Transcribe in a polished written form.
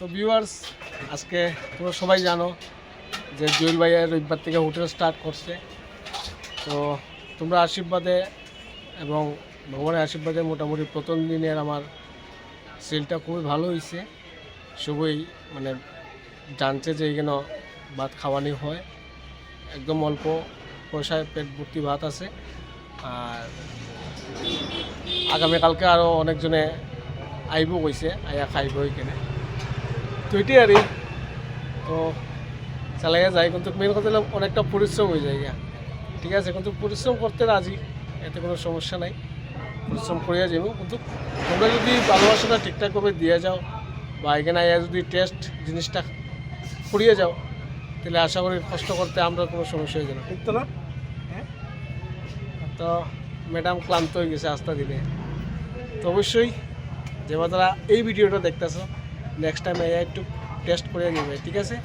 তো ভিউয়ার্স, আজকে তোমরা সবাই জানো যে জুয়েল ভাইয়া রবিবার থেকে হোটেল স্টার্ট করছে। তো তোমরা আশীর্বাদে এবং ভগবানের আশীর্বাদে মোটামুটি প্রথম দিনের আমার সেলটা খুবই ভালো হয়েছে। সবই মানে জানছে যে এখানে ভাত খাওয়ানি হয়, একদম অল্প পয়সায় পেট ভর্তি ভাত আছে। আর আগামীকালকে আরও অনেকজনে আইব কইছে, আয়া খাইব এখানে। তো এটাই আর তো চালাইয়া যায়, কিন্তু মেন কথা হলো অনেকটা পরিশ্রম হয়ে যায়। ঠিক আছে, কিন্তু পরিশ্রম করতে রাজি, এতে কোনো সমস্যা নাই, পরিশ্রম করিয়া যাবো। কিন্তু তোমরা যদি ভালোবাসাটা ঠিকঠাকভাবে দিয়ে যাও বা এখানে আয়া যদি টেস্ট জিনিসটা করিয়ে যাও, তাহলে আশা করি কষ্ট করতে আমরা কোনো সমস্যা হয়ে যাবে, ঠিক তো না? তো ম্যাডাম ক্লান্ত হয়ে গেছে আস্তা দিলে। তো অবশ্যই যে তারা এই ভিডিওটা দেখতেছো, নেক্সট টাইম একটু টেস্ট করে নেবে, ঠিক আছে?